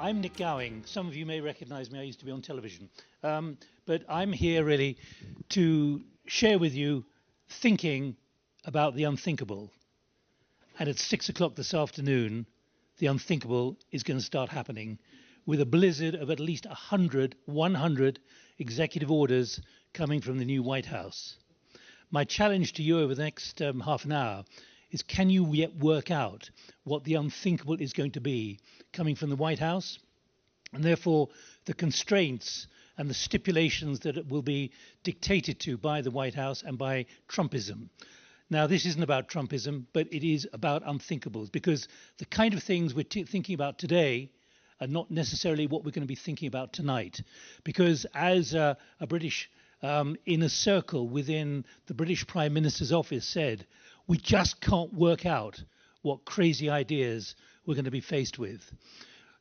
I'm Nic Gowing. Some of you may recognize me. I used to be on television. But I'm here really to share with you thinking about the unthinkable. And at 6 o'clock this afternoon, the unthinkable is going to start happening with a blizzard of at least 100 executive orders coming from the new White House. My challenge to you over the next half an hour is, can you yet work out what the unthinkable is going to be coming from the White House, and therefore the constraints and the stipulations that it will be dictated to by the White House and by Trumpism. Now, this isn't about Trumpism, but it is about unthinkables, because the kind of things we're thinking about today are not necessarily what we're going to be thinking about tonight. Because as a British inner circle within the British Prime Minister's office said, we just can't work out what crazy ideas we're going to be faced with.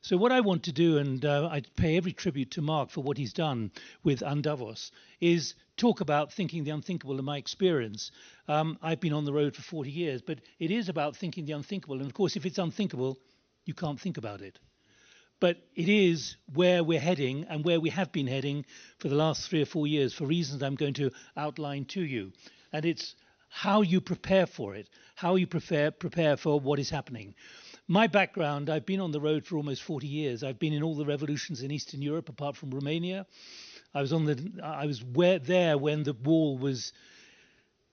So what I want to do, and I pay every tribute to Mark for what he's done with unDavos, is talk about thinking the unthinkable in my experience. I've been on the road for 40 years, but it is about thinking the unthinkable. And of course, if it's unthinkable, you can't think about it. But it is where we're heading and where we have been heading for the last 3 or 4 years for reasons I'm going to outline to you. And it's how you prepare for it, how you prepare for what is happening. My background, I've been on the road for almost 40 years. I've been in all the revolutions in Eastern Europe, apart from Romania. I was there when the wall was,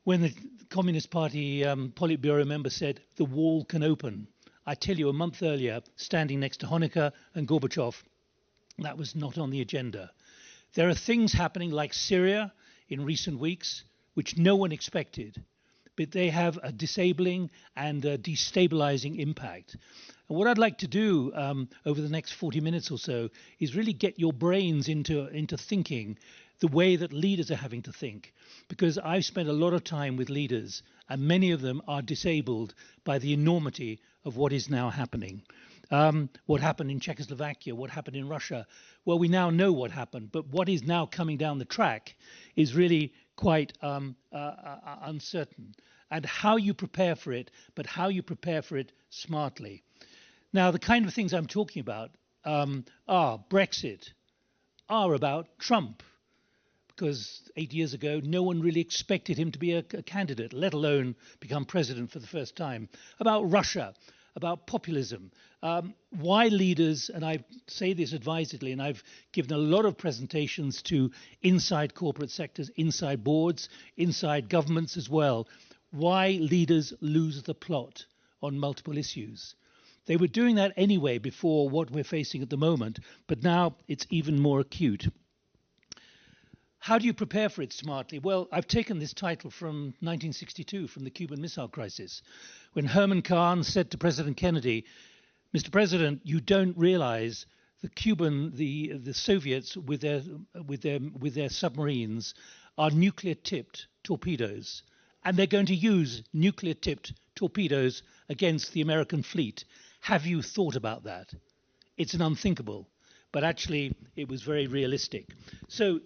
when the Communist Party Politburo member said, the wall can open. I tell you, a month earlier, standing next to Honecker and Gorbachev, that was not on the agenda. There are things happening like Syria in recent weeks, which no one expected, but they have a disabling and a destabilizing impact. And what I'd like to do over the next 40 minutes or so is really get your brains into thinking the way that leaders are having to think, because I've spent a lot of time with leaders and many of them are disabled by the enormity of what is now happening. What happened in Czechoslovakia, what happened in Russia. Well, we now know what happened, but what is now coming down the track is really quite uncertain. And how you prepare for it, but how you prepare for it smartly. Now, the kind of things I'm talking about are Brexit, are about Trump, because 8 years ago, no one really expected him to be a candidate, let alone become president for the first time. About Russia, about populism, why leaders, and I say this advisedly, and I've given a lot of presentations to inside corporate sectors, inside boards, inside governments as well, why leaders lose the plot on multiple issues. They were doing that anyway before what we're facing at the moment, but now it's even more acute. How do you prepare for it smartly? Well, I've taken this title from 1962, from the Cuban Missile Crisis, when Herman Kahn said to President Kennedy, Mr. President, you don't realize the Soviets with their submarines are nuclear-tipped torpedoes, and they're going to use nuclear-tipped torpedoes against the American fleet. Have you thought about that? It's an unthinkable, but actually it was very realistic. So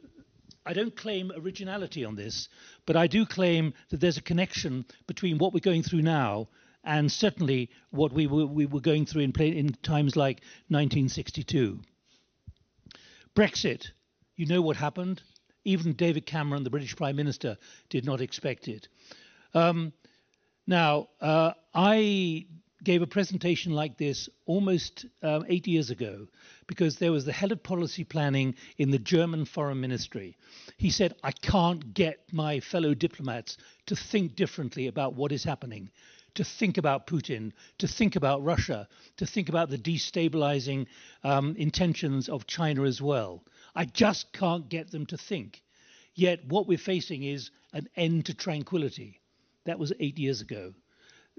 I don't claim originality on this, but I do claim that there's a connection between what we're going through now and certainly what we were going through in times like 1962. Brexit, you know what happened. Even David Cameron, the British Prime Minister, did not expect it. I gave a presentation like this almost 8 years ago, because there was the head of policy planning in the German Foreign Ministry. He said, I can't get my fellow diplomats to think differently about what is happening, to think about Putin, to think about Russia, to think about the destabilizing intentions of China as well. I just can't get them to think. Yet what we're facing is an end to tranquility. That was 8 years ago.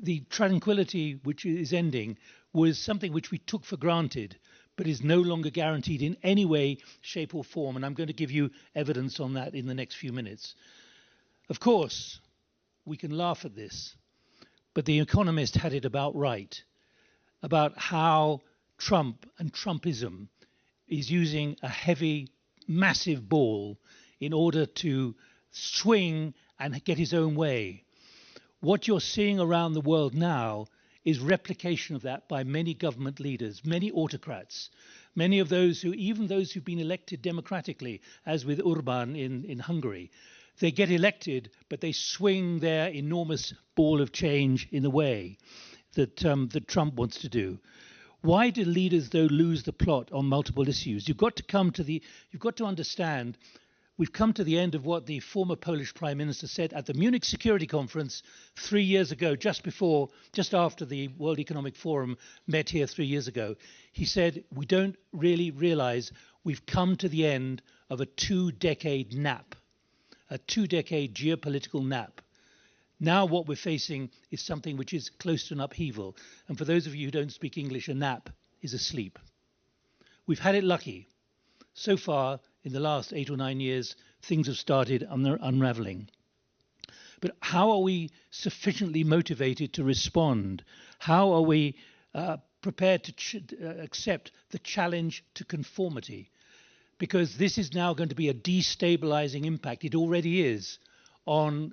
The tranquility which is ending was something which we took for granted, but is no longer guaranteed in any way, shape or form. And I'm going to give you evidence on that in the next few minutes. Of course, we can laugh at this, but The Economist had it about right, about how Trump and Trumpism is using a heavy, massive ball in order to swing and get his own way. What you're seeing around the world now is replication of that by many government leaders, many autocrats. Many of those who, even those who've been elected democratically, as with Orban in Hungary, they get elected, but they swing their enormous ball of change in the way that that Trump wants to do. Why do leaders, though, lose the plot on multiple issues? You've got to understand, we've come to the end of what the former Polish Prime Minister said at the Munich Security Conference 3 years ago, just after the World Economic Forum met here 3 years ago. He said, we don't really realize we've come to the end of a 2-decade nap, a 2-decade geopolitical nap. Now what we're facing is something which is close to an upheaval. And for those of you who don't speak English, a nap is a sleep. We've had it lucky. So far, in the last 8 or 9 years, things have started unraveling. But how are we sufficiently motivated to respond? How are we prepared to accept the challenge to conformity? Because this is now going to be a destabilizing impact. It already is on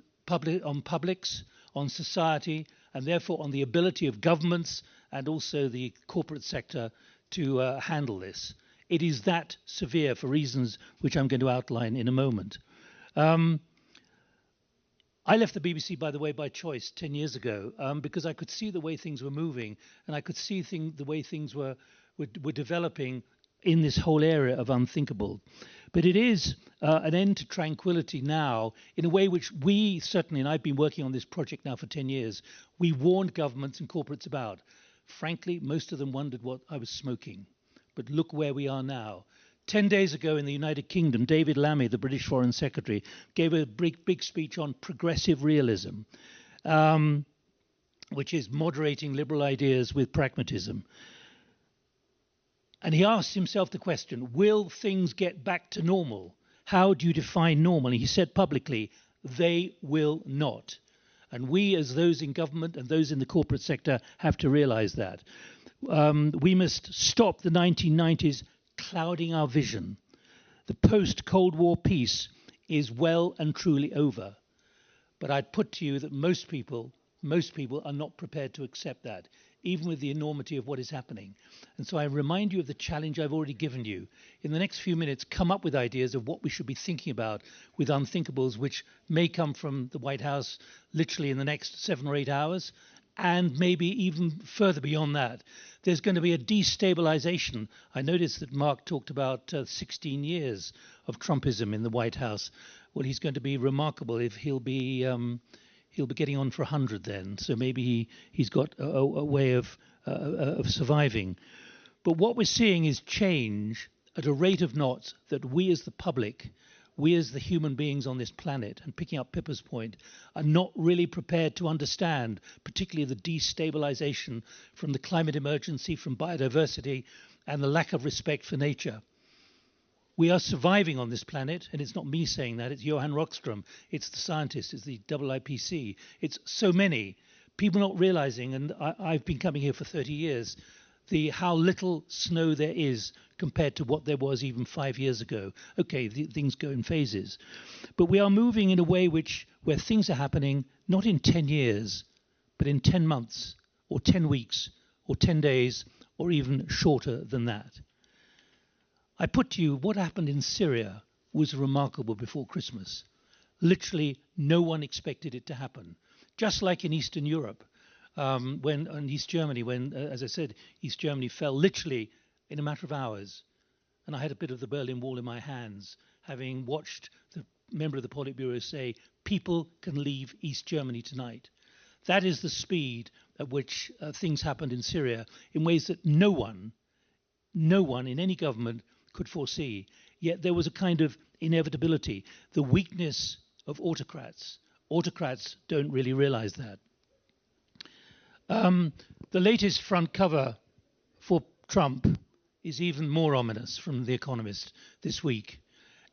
publics, on society, and therefore on the ability of governments and also the corporate sector to handle this. It is that severe for reasons which I'm going to outline in a moment. I left the BBC, by the way, by choice 10 years ago because I could see the way things were moving, and I could see the way things were developing in this whole area of Unthinkable. But it is an end to tranquility now in a way which we certainly, and I've been working on this project now for 10 years, we warned governments and corporates about. Frankly, most of them wondered what I was smoking. But look where we are now. 10 days ago in the United Kingdom, David Lammy, the British Foreign Secretary, gave a big speech on progressive realism, which is moderating liberal ideas with pragmatism. And he asked himself the question, will things get back to normal? How do you define normal? And he said publicly, they will not. And we, as those in government and those in the corporate sector, have to realize that. We must stop the 1990s clouding our vision. The post-Cold War peace is well and truly over. But I'd put to you that most people are not prepared to accept that, even with the enormity of what is happening. And so I remind you of the challenge I've already given you. In the next few minutes, come up with ideas of what we should be thinking about with Unthinkables, which may come from the White House literally in the next 7 or 8 hours, and maybe even further beyond that. There's going to be a destabilization. I noticed that Mark talked about 16 years of Trumpism in the White House. Well, he's going to be remarkable if he'll be getting on for 100 then. So maybe he's got a way of surviving. But what we're seeing is change at a rate of knots that we as the public, we as the human beings on this planet, and picking up Pippa's point, are not really prepared to understand, particularly the destabilization from the climate emergency, from biodiversity, and the lack of respect for nature. We are surviving on this planet, and it's not me saying that, it's Johan Rockström, it's the scientists, it's the IPCC, it's so many people not realizing, and I've been coming here for 30 years, how little snow there is compared to what there was even 5 years ago. Okay, things go in phases. But we are moving in a way where things are happening not in 10 years, but in 10 months, or 10 weeks, or 10 days, or even shorter than that. I put to you, what happened in Syria was remarkable before Christmas. Literally, no one expected it to happen. Just like in Eastern Europe, in East Germany, when, as I said, East Germany fell literally in a matter of hours. And I had a bit of the Berlin Wall in my hands, having watched the member of the Politburo say, people can leave East Germany tonight. That is the speed at which things happened in Syria in ways that no one in any government could foresee. Yet there was a kind of inevitability, the weakness of autocrats. Autocrats don't really realize that. The latest front cover for Trump is even more ominous from The Economist this week.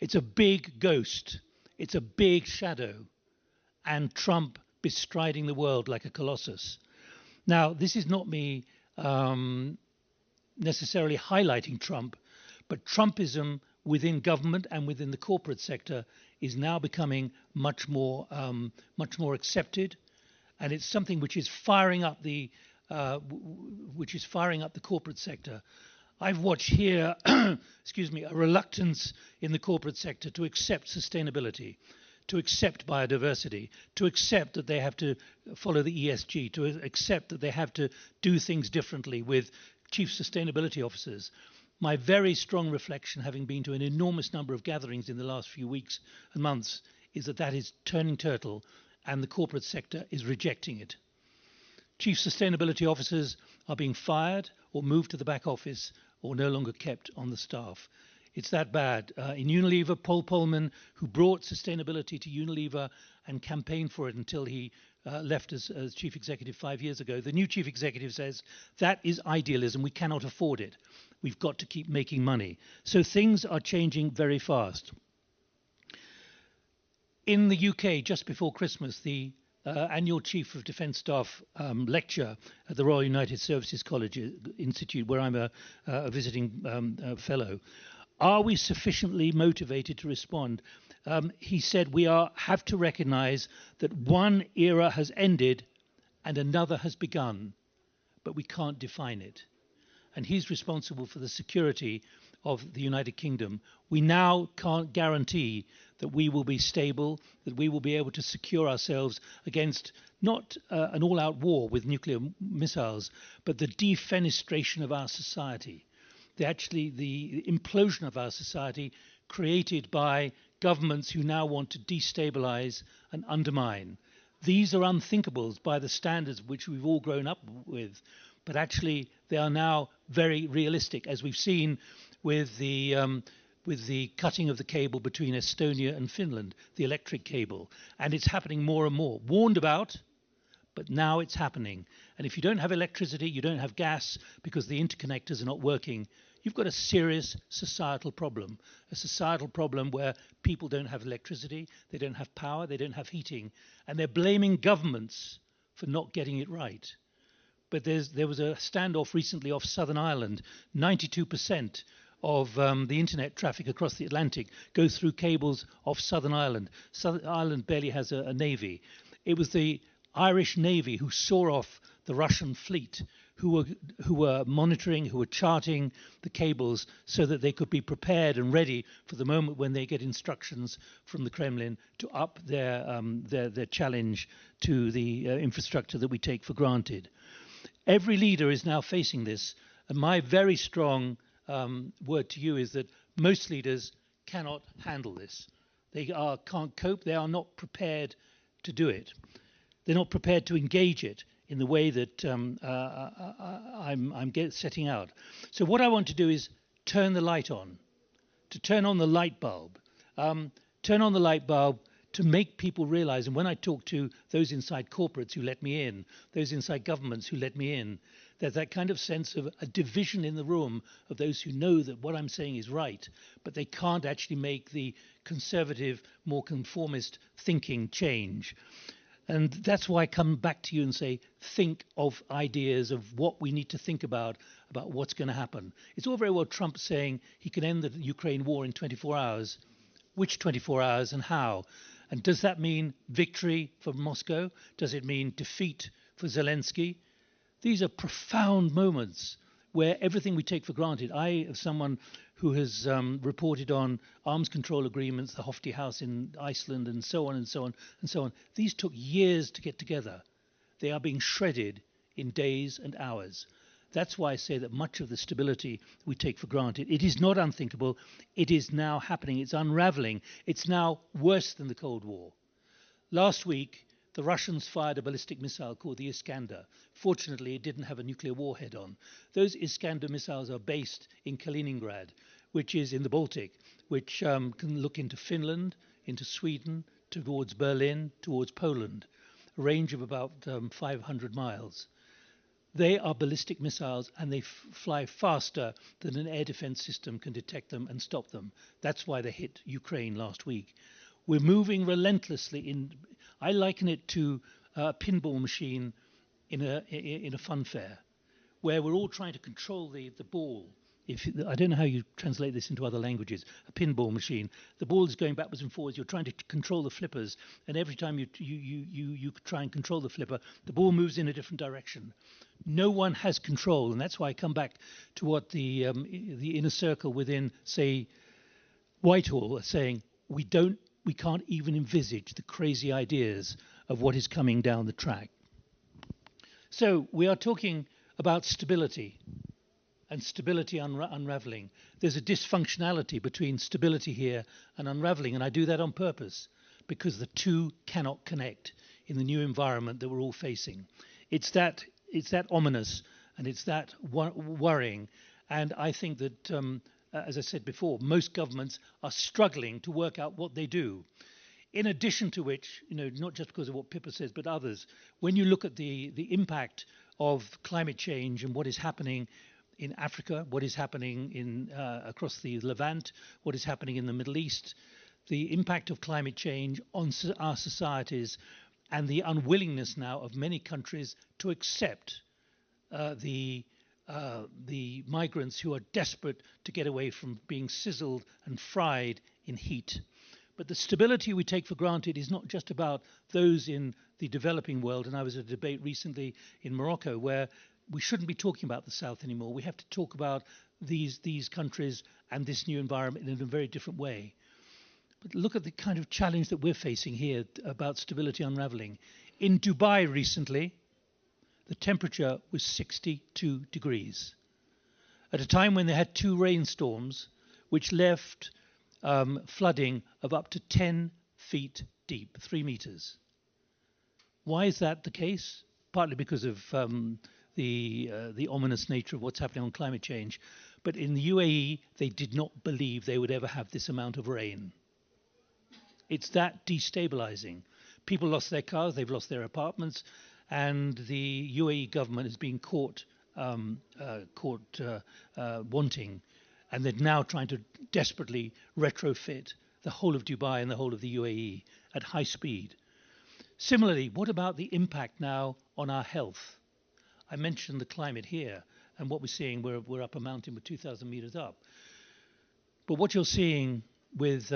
It's a big ghost. It's a big shadow. And Trump bestriding the world like a colossus. Now, this is not me necessarily highlighting Trump, but Trumpism within government and within the corporate sector is now becoming much more accepted, and it's something which is firing up the corporate sector. I've watched here, excuse me, a reluctance in the corporate sector to accept sustainability, to accept biodiversity, to accept that they have to follow the ESG, to accept that they have to do things differently with chief sustainability officers. My very strong reflection, having been to an enormous number of gatherings in the last few weeks and months, is that that is turning turtle and the corporate sector is rejecting it. Chief sustainability officers are being fired or moved to the back office or no longer kept on the staff. It's that bad. In Unilever, Paul Polman, who brought sustainability to Unilever and campaigned for it until he left as chief executive 5 years ago, the new chief executive says that is idealism. We cannot afford it. We've got to keep making money. So things are changing very fast. In the UK, just before Christmas, the annual Chief of Defence Staff lecture at the Royal United Services College Institute, where I'm a visiting fellow. Are we sufficiently motivated to respond? He said we have to recognise that one era has ended and another has begun, but we can't define it. And he's responsible for the security of the United Kingdom. We now can't guarantee that we will be stable, that we will be able to secure ourselves against not an all-out war with nuclear missiles, but the defenestration of our society. The implosion of our society created by governments who now want to destabilize and undermine. These are unthinkables by the standards which we've all grown up with, but actually they are now very realistic, as we've seen with the cutting of the cable between Estonia and Finland, the electric cable. And it's happening more and more. Warned about, but now it's happening. And if you don't have electricity, you don't have gas because the interconnectors are not working, you've got a serious societal problem. A societal problem where people don't have electricity, they don't have power, they don't have heating, and they're blaming governments for not getting it right. But there was a standoff recently off Southern Ireland. 92% of the internet traffic across the Atlantic goes through cables off Southern Ireland. Southern Ireland barely has a navy. It was the Irish Navy who saw off the Russian fleet, who were monitoring, who were charting the cables so that they could be prepared and ready for the moment when they get instructions from the Kremlin to up their challenge to the infrastructure that we take for granted. Every leader is now facing this, and my very strong word to you is that most leaders cannot handle this. They can't cope. They are not prepared to do it. They're not prepared to engage it in the way that I'm setting out. So what I want to do is turn the light on, to turn on the light bulb, turn on the light bulb to make people realize. And when I talk to those inside corporates who let me in, those inside governments who let me in, there's that kind of sense of a division in the room of those who know that what I'm saying is right, but they can't actually make the conservative, more conformist thinking change. And that's why I come back to you and say, think of ideas of what we need to think about what's going to happen. It's all very well Trump saying he can end the Ukraine war in 24 hours. Which 24 hours and how? And does that mean victory for Moscow? Does it mean defeat for Zelensky? These are profound moments where everything we take for granted. I, as someone who has reported on arms control agreements, the Hofti House in Iceland, and so on and so on and so on. These took years to get together. They are being shredded in days and hours. That's why I say that much of the stability we take for granted, it is not unthinkable. It is now happening. It's unraveling. It's now worse than the Cold War. Last week, the Russians fired a ballistic missile called the Iskander. Fortunately, it didn't have a nuclear warhead on. Those Iskander missiles are based in Kaliningrad, which is in the Baltic, which can look into Finland, into Sweden, towards Berlin, towards Poland, a range of about 500 miles. They are ballistic missiles, and they fly faster than an air defense system can detect them and stop them. That's why they hit Ukraine last week. We're moving relentlessly in. I liken it to a pinball machine in a fun fair, where we're all trying to control the ball I don't know how you translate this into other languages, a pinball machine. The ball is going backwards and forwards. You're trying to control the flippers, and every time you try and control the flipper, the ball moves in a different direction. No one has control, and that's why I come back to what the inner circle within, say, Whitehall are saying. We can't even envisage the crazy ideas of what is coming down the track. So we are talking about stability and stability unraveling. There's a dysfunctionality between stability here and unraveling, and I do that on purpose because the two cannot connect in the new environment that we're all facing. It's that ominous, and it's that worrying, and I think that as I said before, most governments are struggling to work out what they do. In addition to which, not just because of what Pippa says, but others, when you look at the impact of climate change and what is happening in Africa, what is happening in across the Levant, what is happening in the Middle East, the impact of climate change on our societies, and the unwillingness now of many countries to accept the migrants who are desperate to get away from being sizzled and fried in heat. But the stability we take for granted is not just about those in the developing world. And I was at a debate recently in Morocco where we shouldn't be talking about the South anymore. We have to talk about these countries and this new environment in a very different way. But look at the kind of challenge that we're facing here about stability unraveling. In Dubai recently, the temperature was 62 degrees at a time when they had 2 rainstorms which left flooding of up to 10 feet deep, 3 meters. Why is that the case? Partly because of the ominous nature of what's happening on climate change. But in the UAE, they did not believe they would ever have this amount of rain. It's that destabilizing. People lost their cars, they've lost their apartments, and the UAE government is being caught wanting, and they're now trying to desperately retrofit the whole of Dubai and the whole of the UAE at high speed. Similarly, what about the impact now on our health? I mentioned the climate here, and what we're seeing, we're up a mountain with 2,000 meters up. But what you're seeing with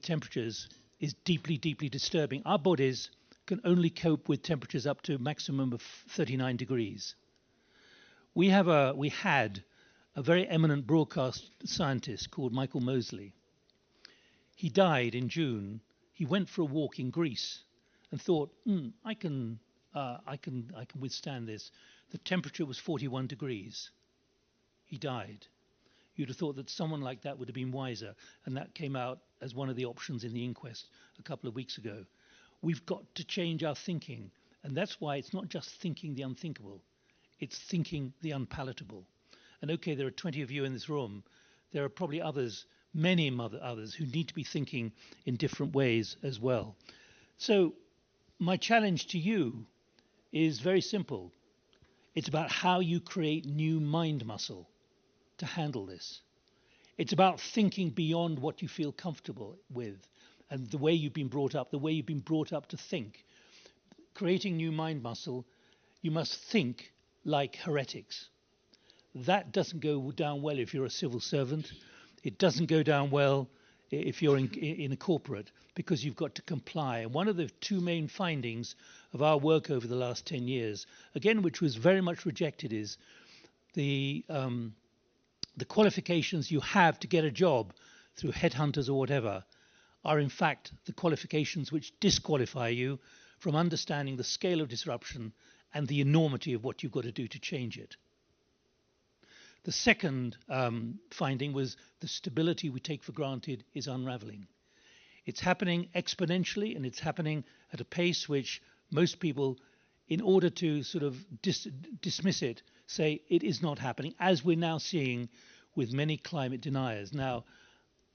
temperatures is deeply, deeply disturbing. Our bodies can only cope with temperatures up to a maximum of 39 degrees. We had a very eminent broadcast scientist called Michael Mosley. He died in June. He went for a walk in Greece and thought, I can withstand this. The temperature was 41 degrees. He died. You'd have thought that someone like that would have been wiser, and that came out as one of the options in the inquest a couple of weeks ago. We've got to change our thinking, and that's why it's not just thinking the unthinkable, it's thinking the unpalatable. And okay, there are 20 of you in this room. There are probably others, many others, who need to be thinking in different ways as well. So my challenge to you is very simple. It's about how you create new mind muscle to handle this. It's about thinking beyond what you feel comfortable with and the way you've been brought up, to think. Creating new mind muscle, you must think like heretics. That doesn't go down well if you're a civil servant. It doesn't go down well if you're in a corporate, because you've got to comply. And one of the 2 main findings of our work over the last 10 years, again, which was very much rejected, is the qualifications you have to get a job through headhunters or whatever are in fact the qualifications which disqualify you from understanding the scale of disruption and the enormity of what you've got to do to change it. The second finding was the stability we take for granted is unraveling. It's happening exponentially, and it's happening at a pace which most people, in order to sort of dismiss it, say it is not happening, as we're now seeing with many climate deniers. Now,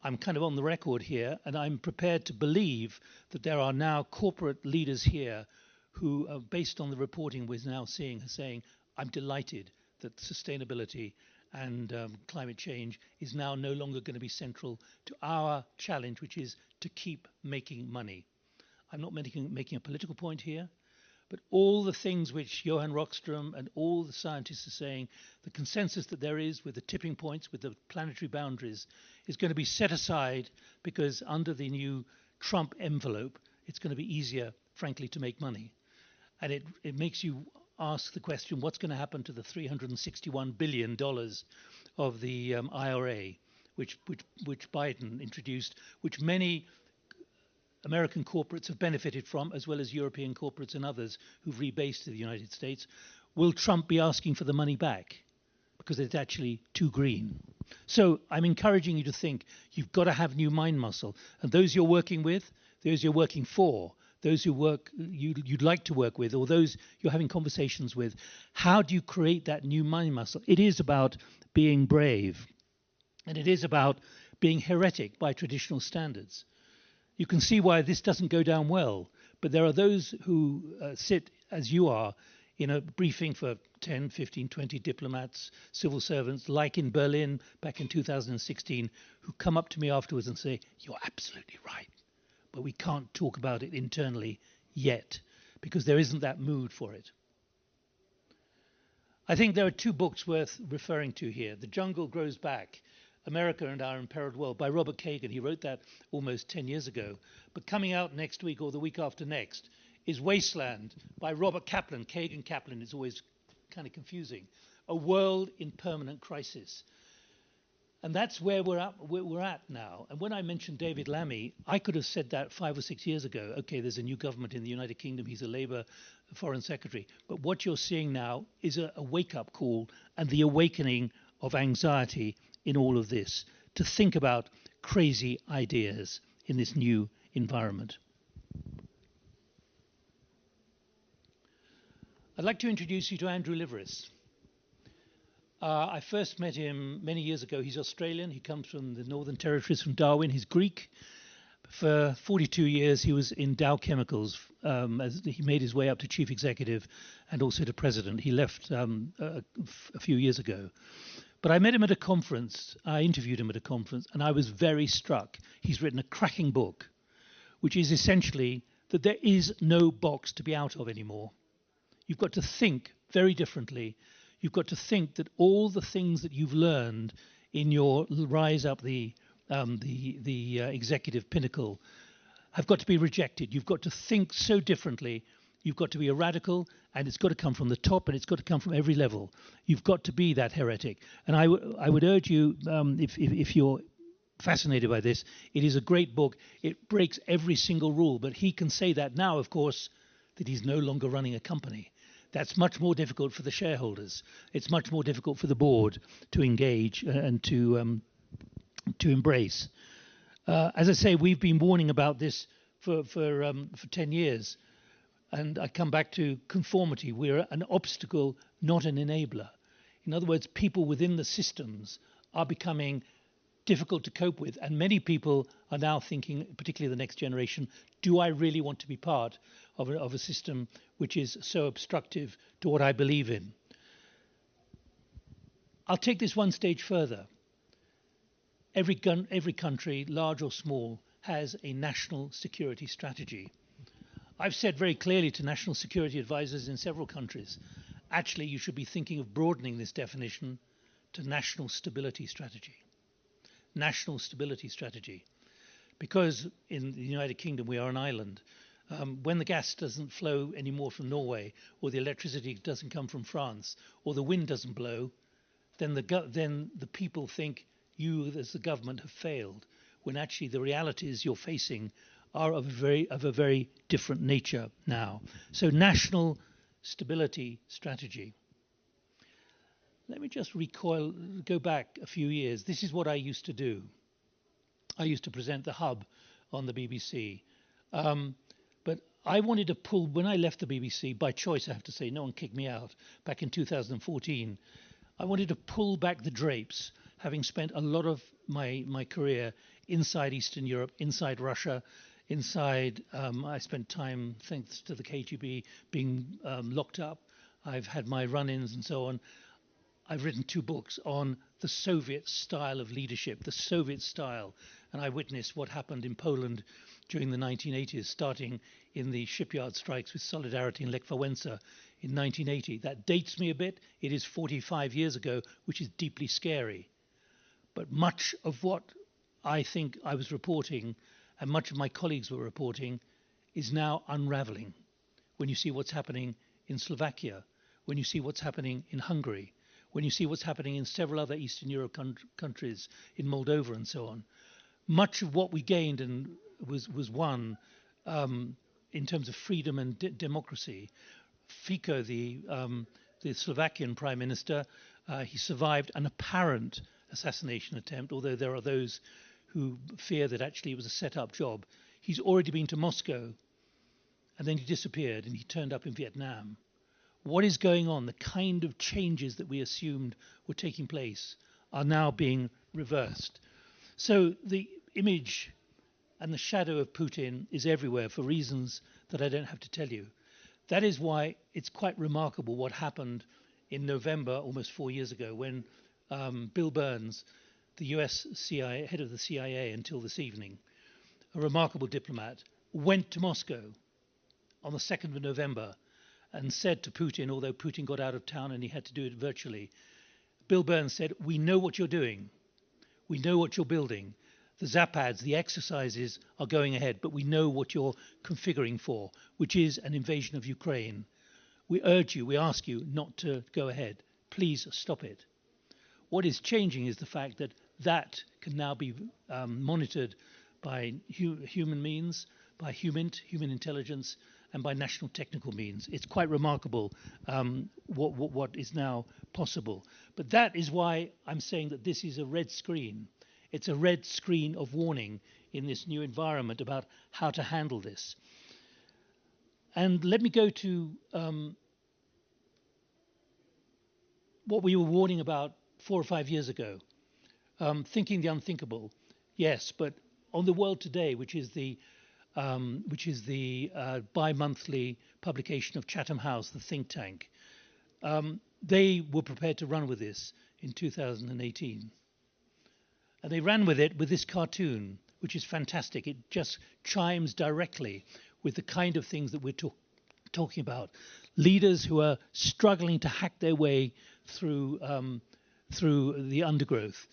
I'm kind of on the record here, and I'm prepared to believe that there are now corporate leaders here who, based on the reporting we're now seeing, are saying, I'm delighted that sustainability and climate change is now no longer going to be central to our challenge, which is to keep making money. I'm not making a political point here, But all the things which Johan Rockström and all the scientists are saying, the consensus that there is with the tipping points, with the planetary boundaries, is going to be set aside because under the new Trump envelope, it's going to be easier, frankly, to make money. And it makes you ask the question, what's going to happen to the $361 billion of the IRA, which Biden introduced, which many American corporates have benefited from, as well as European corporates and others who've rebased to the United States. Will Trump be asking for the money back? Because it's actually too green. So I'm encouraging you to think you've got to have new mind muscle. And those you're working with, those you're working for, those who work you'd like to work with, or those you're having conversations with, how do you create that new mind muscle? It is about being brave. And it is about being heretic by traditional standards. You can see why this doesn't go down well. But there are those who sit, as you are, in a briefing for 10, 15, 20 diplomats, civil servants, like in Berlin back in 2016, who come up to me afterwards and say, you're absolutely right, but we can't talk about it internally yet, because there isn't that mood for it. I think there are two books worth referring to here. The Jungle Grows Back, America and Our Imperiled World, by Robert Kagan. He wrote that almost 10 years ago. But coming out next week or the week after next is Wasteland by Robert Kaplan. Kagan Kaplan is always kind of confusing. A World in Permanent Crisis. And that's where we're at now. And when I mentioned David Lammy, I could have said that 5 or 6 years ago. Okay, there's a new government in the United Kingdom. He's a Labour foreign secretary. But what you're seeing now is a wake-up call and the awakening of anxiety in all of this, to think about crazy ideas in this new environment. I'd like to introduce you to Andrew Liveris. I first met him many years ago. He's Australian. He comes from the Northern Territories, from Darwin. He's Greek. For 42 years, he was in Dow Chemicals as he made his way up to chief executive and also to president. He left a few years ago. But I met him at a conference. I interviewed him at a conference, and I was very struck. He's written a cracking book, which is essentially that there is no box to be out of anymore. You've got to think very differently. You've got to think that all the things that you've learned in your rise up the executive pinnacle have got to be rejected. You've got to think so differently. You've got to be a radical, and it's got to come from the top, and it's got to come from every level. You've got to be that heretic. And I would urge you, if you're fascinated by this, it is a great book. It breaks every single rule. But he can say that now, of course, that he's no longer running a company. That's much more difficult for the shareholders. It's much more difficult for the board to engage and to embrace. As I say, we've been warning about this for 10 years. And I come back to conformity. We're an obstacle, not an enabler. In other words, people within the systems are becoming difficult to cope with. And many people are now thinking, particularly the next generation, do I really want to be part of a system which is so obstructive to what I believe in? I'll take this one stage further. Every country, large or small, has a national security strategy. I've said very clearly to national security advisors in several countries, actually you should be thinking of broadening this definition to national stability strategy. National stability strategy. Because in the United Kingdom we are an island. When the gas doesn't flow anymore from Norway, or the electricity doesn't come from France, or the wind doesn't blow, then the people think you as the government have failed, when actually the realities you're facing are of a very different nature now. So national stability strategy. Let me just go back a few years. This is what I used to do. I used to present The Hub on the BBC. But I wanted to pull, when I left the BBC, by choice I have to say, no one kicked me out, back in 2014, I wanted to pull back the drapes, having spent a lot of my career inside Eastern Europe, inside Russia, I spent time, thanks to the KGB, being locked up. I've had my run-ins and so on. I've written 2 books on the Soviet style of leadership, the Soviet style. And I witnessed what happened in Poland during the 1980s, starting in the shipyard strikes with Solidarity in Lech Wałęsa in 1980. That dates me a bit. It is 45 years ago, which is deeply scary. But much of what I think I was reporting and much of my colleagues were reporting is now unraveling. When you see what's happening in Slovakia, when you see what's happening in Hungary, when you see what's happening in several other Eastern Europe countries, in Moldova and so on, much of what we gained and was won in terms of freedom and democracy. Fico, the Slovakian Prime Minister, he survived an apparent assassination attempt, although there are those who fear that actually it was a set-up job. He's already been to Moscow, and then he disappeared, and he turned up in Vietnam. What is going on? The kind of changes that we assumed were taking place are now being reversed. So the image and the shadow of Putin is everywhere for reasons that I don't have to tell you. That is why it's quite remarkable what happened in November, almost 4 years ago, when Bill Burns, the US CIA, head of the CIA until this evening, a remarkable diplomat, went to Moscow on the 2nd of November and said to Putin, although Putin got out of town and he had to do it virtually, Bill Burns said, "We know what you're doing. We know what you're building. The Zapads, the exercises are going ahead, but we know what you're configuring for, which is an invasion of Ukraine. We urge you, we ask you not to go ahead. Please stop it." What is changing is the fact that that can now be monitored by human means, by human intelligence, and by national technical means. It's quite remarkable what is now possible. But that is why I'm saying that this is a red screen. It's a red screen of warning in this new environment about how to handle this. And let me go to what we were warning about 4 or 5 years ago. Thinking the unthinkable, yes, but on the world today, which is the bi-monthly publication of Chatham House, the think tank, they were prepared to run with this in 2018. And they ran with it with this cartoon, which is fantastic. It just chimes directly with the kind of things that we're talking about. Leaders who are struggling to hack their way through the undergrowth,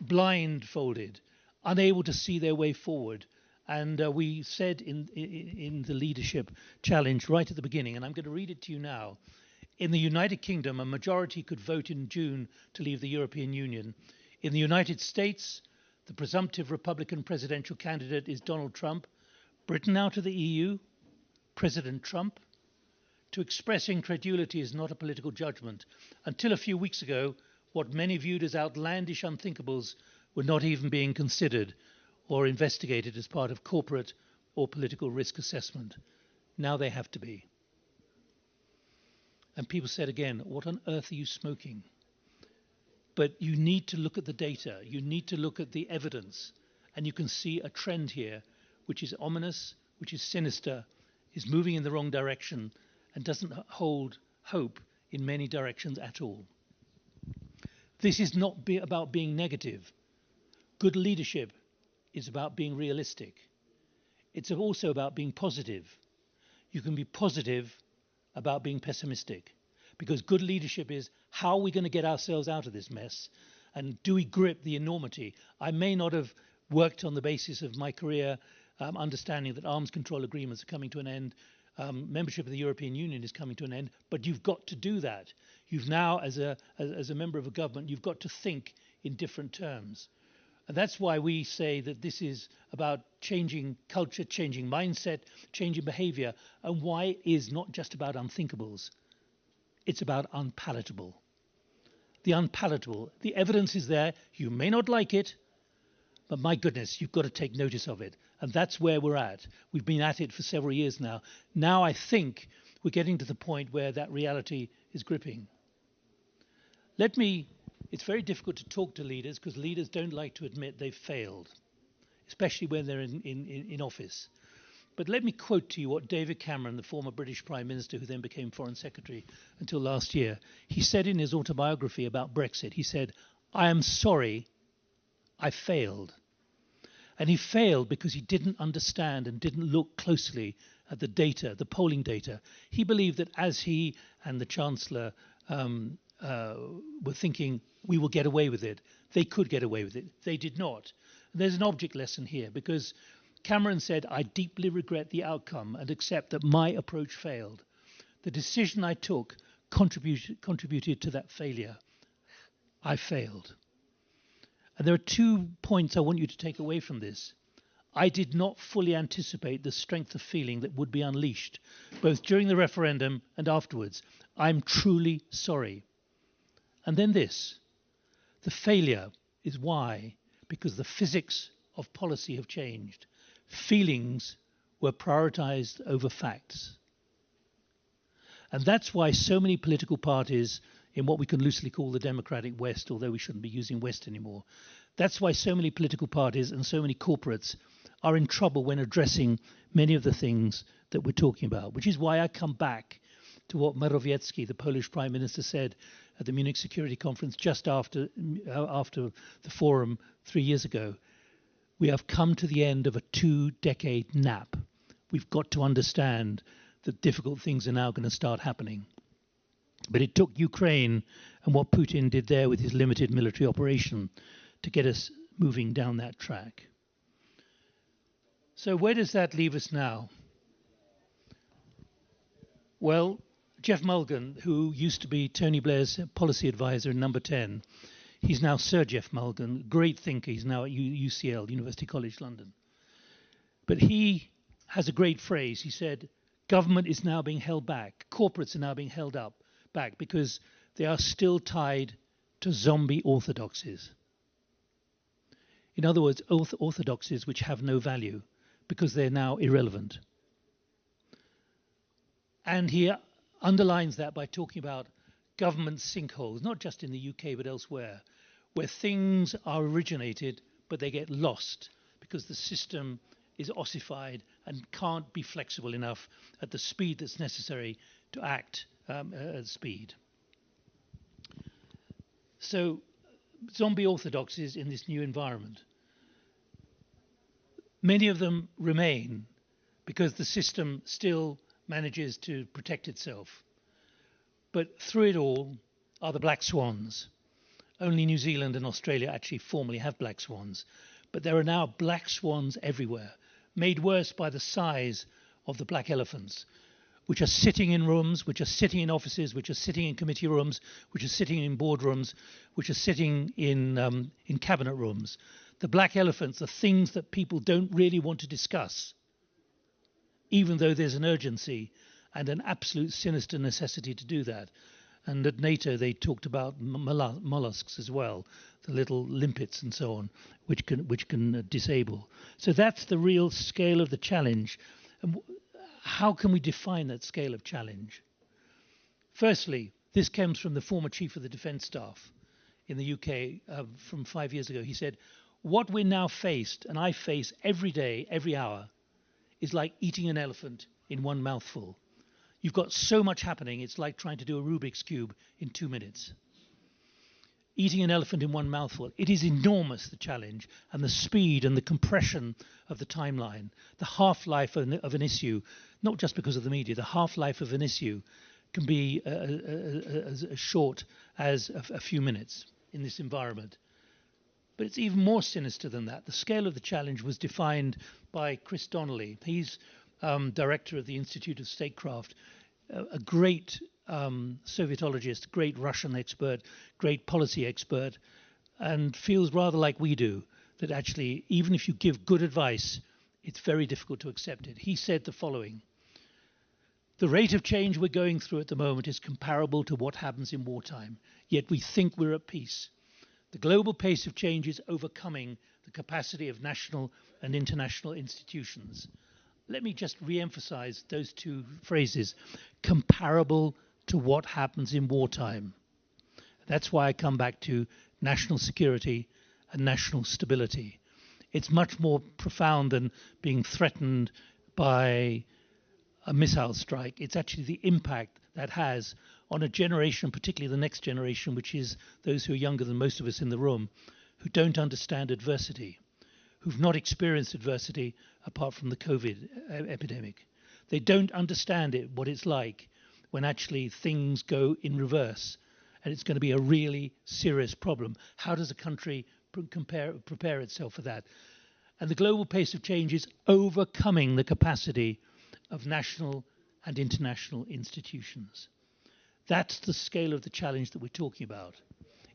blindfolded, unable to see their way forward. And we said in the leadership challenge right at the beginning, and I'm going to read it to you now. In the United Kingdom, a majority could vote in June to leave the European Union. In the United States, the presumptive Republican presidential candidate is Donald Trump. Britain out of the EU, President Trump. To express incredulity is not a political judgment. Until a few weeks ago, what many viewed as outlandish unthinkables were not even being considered or investigated as part of corporate or political risk assessment. Now they have to be. And people said again, what on earth are you smoking? But you need to look at the data. You need to look at the evidence. And you can see a trend here, which is ominous, which is sinister, is moving in the wrong direction, and doesn't hold hope in many directions at all. This is not about being negative. Good leadership is about being realistic. It's also about being positive. You can be positive about being pessimistic, because good leadership is how are we going to get ourselves out of this mess, and do we grip the enormity? I may not have worked on the basis of my career understanding that arms control agreements are coming to an end, membership of the European Union is coming to an end, but you've got to do that. You've now, as a member of a government, you've got to think in different terms. And that's why we say that this is about changing culture, changing mindset, changing behavior, and why it is not just about unthinkables. It's about unpalatable. The unpalatable. The evidence is there. You may not like it, but my goodness, you've got to take notice of it. And that's where we're at. We've been at it for several years now. Now I think we're getting to the point where that reality is gripping. It's very difficult to talk to leaders because leaders don't like to admit they've failed, especially when they're in office. But let me quote to you what David Cameron, the former British Prime Minister who then became Foreign Secretary until last year, he said in his autobiography about Brexit, he said, "I am sorry I failed." And he failed because he didn't understand and didn't look closely at the data, the polling data. He believed that as he and the Chancellor were thinking, we will get away with it, they could get away with it. They did not. And there's an object lesson here, because Cameron said, I deeply regret the outcome and accept that my approach failed. The decision I took contributed to that failure. I failed. And there are 2 points I want you to take away from this. I did not fully anticipate the strength of feeling that would be unleashed, both during the referendum and afterwards. I'm truly sorry. And then this. The failure is why? Because the physics of policy have changed. Feelings were prioritized over facts. And that's why so many political parties in what we can loosely call the Democratic West, although we shouldn't be using West anymore. That's why so many political parties and so many corporates are in trouble when addressing many of the things that we're talking about, which is why I come back to what Morawiecki, the Polish Prime Minister, said at the Munich Security Conference just after the forum 3 years ago. We have come to the end of a 2-decade nap. We've got to understand that difficult things are now going to start happening. But it took Ukraine and what Putin did there with his limited military operation to get us moving down that track. So where does that leave us now? Well, Jeff Mulgan, who used to be Tony Blair's policy advisor in Number 10, he's now Sir Jeff Mulgan, great thinker. He's now at UCL, University College London. But he has a great phrase. He said, government is now being held back. Corporates are now being held back because they are still tied to zombie orthodoxies. In other words, orthodoxies which have no value because they're now irrelevant. And he underlines that by talking about government sinkholes, not just in the UK but elsewhere, where things are originated but they get lost because the system is ossified and can't be flexible enough at the speed that's necessary to act at speed. So, zombie orthodoxies in this new environment. Many of them remain because the system still manages to protect itself. But through it all are the black swans. Only New Zealand and Australia actually formally have black swans. But there are now black swans everywhere, made worse by the size of the black elephants, which are sitting in rooms, which are sitting in offices, which are sitting in committee rooms, which are sitting in boardrooms, which are sitting in cabinet rooms. The black elephants are things that people don't really want to discuss, even though there's an urgency and an absolute sinister necessity to do that. And at NATO, they talked about mollusks as well, the little limpets and so on, which can disable. So that's the real scale of the challenge. And how can we define that scale of challenge? Firstly, this comes from the former Chief of the Defence Staff in the UK from 5 years ago. He said, what we're now faced, and I face every day, every hour, is like eating an elephant in one mouthful. You've got so much happening, it's like trying to do a Rubik's Cube in 2 minutes. Eating an elephant in one mouthful. It is enormous, the challenge, and the speed and the compression of the timeline. The half-life of an issue, not just because of the media, the half-life of an issue can be as short as a few minutes in this environment. But it's even more sinister than that. The scale of the challenge was defined by Chris Donnelly. He's director of the Institute of Statecraft, a great Sovietologist, great Russian expert, great policy expert, and feels rather like we do, that actually, even if you give good advice, it's very difficult to accept it. He said the following: the rate of change we're going through at the moment is comparable to what happens in wartime, yet we think we're at peace. The global pace of change is overcoming the capacity of national and international institutions. Let me just re-emphasize those two phrases: comparable to what happens in wartime. That's why I come back to national security and national stability. It's much more profound than being threatened by a missile strike. It's actually the impact that has on a generation, particularly the next generation, which is those who are younger than most of us in the room, who don't understand adversity, who've not experienced adversity apart from the COVID epidemic. They don't understand what it's like when actually things go in reverse, and it's going to be a really serious problem. How does a country prepare itself for that? And the global pace of change is overcoming the capacity of national and international institutions. That's the scale of the challenge that we're talking about.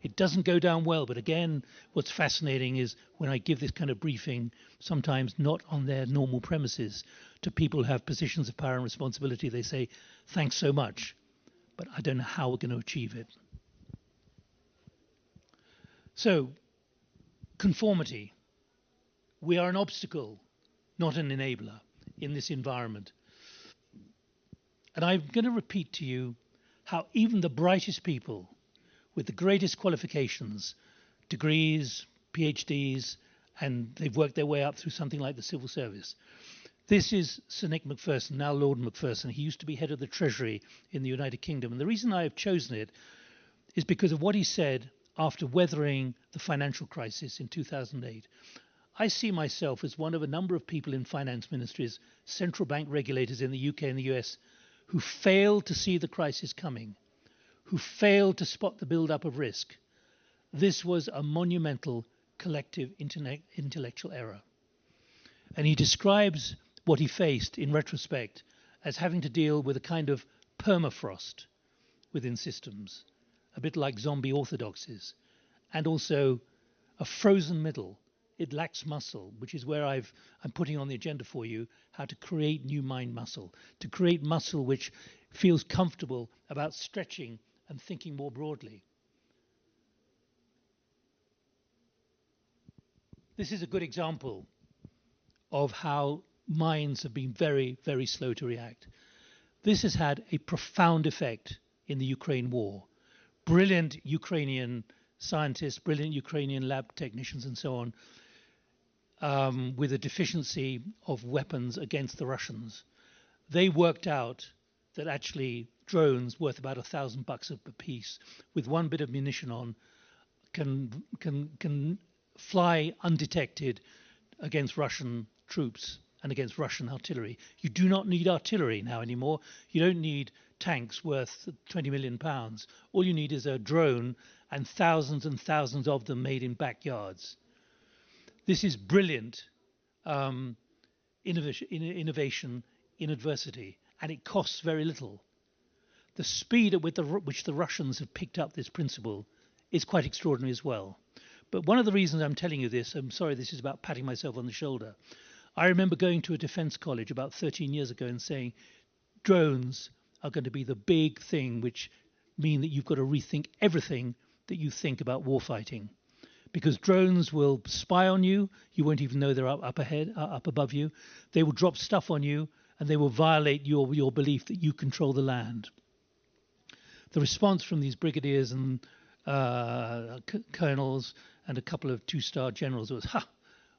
It doesn't go down well, but again, what's fascinating is when I give this kind of briefing, sometimes not on their normal premises, to people who have positions of power and responsibility, they say, thanks so much, but I don't know how we're going to achieve it. So, conformity. We are an obstacle, not an enabler in this environment. And I'm going to repeat to you how even the brightest people with the greatest qualifications, degrees, PhDs, and they've worked their way up through something like the civil service. This is Sir Nic Macpherson, now Lord Macpherson. He used to be head of the Treasury in the United Kingdom. And the reason I have chosen it is because of what he said after weathering the financial crisis in 2008. I see myself as one of a number of people in finance ministries, central bank regulators in the UK and the US, who failed to see the crisis coming, who failed to spot the build-up of risk. This was a monumental collective intellectual error. And he describes what he faced in retrospect as having to deal with a kind of permafrost within systems, a bit like zombie orthodoxies, and also a frozen middle. It lacks muscle, which is where I'm putting on the agenda for you how to create new mind muscle, to create muscle which feels comfortable about stretching and thinking more broadly. This is a good example of how minds have been very, very slow to react. This has had a profound effect in the Ukraine war. Brilliant Ukrainian scientists, brilliant Ukrainian lab technicians and so on, with a deficiency of weapons against the Russians. They worked out that actually drones worth about $1,000 a piece with one bit of munition on can fly undetected against Russian troops and against Russian artillery. You do not need artillery now anymore. You don't need tanks worth £20 million. All you need is a drone and thousands of them made in backyards. This is brilliant innovation in adversity, and it costs very little. The speed at which the Russians have picked up this principle is quite extraordinary as well. But one of the reasons I'm telling you this, I'm sorry, this is about patting myself on the shoulder. I remember going to a defense college about 13 years ago and saying, drones are going to be the big thing, which mean that you've got to rethink everything that you think about warfighting. Because drones will spy on you, you won't even know they're up above you. They will drop stuff on you, and they will violate your belief that you control the land. The response from these brigadiers and colonels and a couple of two-star generals was,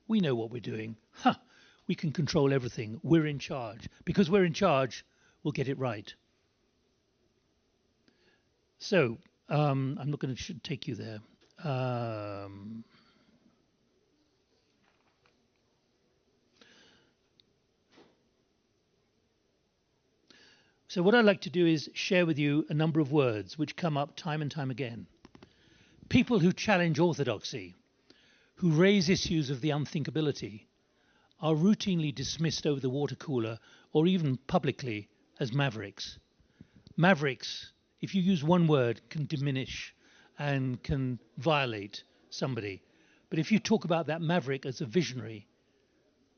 we know what we're doing. We can control everything. We're in charge. Because we're in charge, we'll get it right. So, I'm not going to take you there. So what I'd like to do is share with you a number of words which come up time and time again. People who challenge orthodoxy, who raise issues of the unthinkability, are routinely dismissed over the water cooler or even publicly as mavericks. Mavericks, if you use one word, can diminish and can violate somebody. But if you talk about that maverick as a visionary,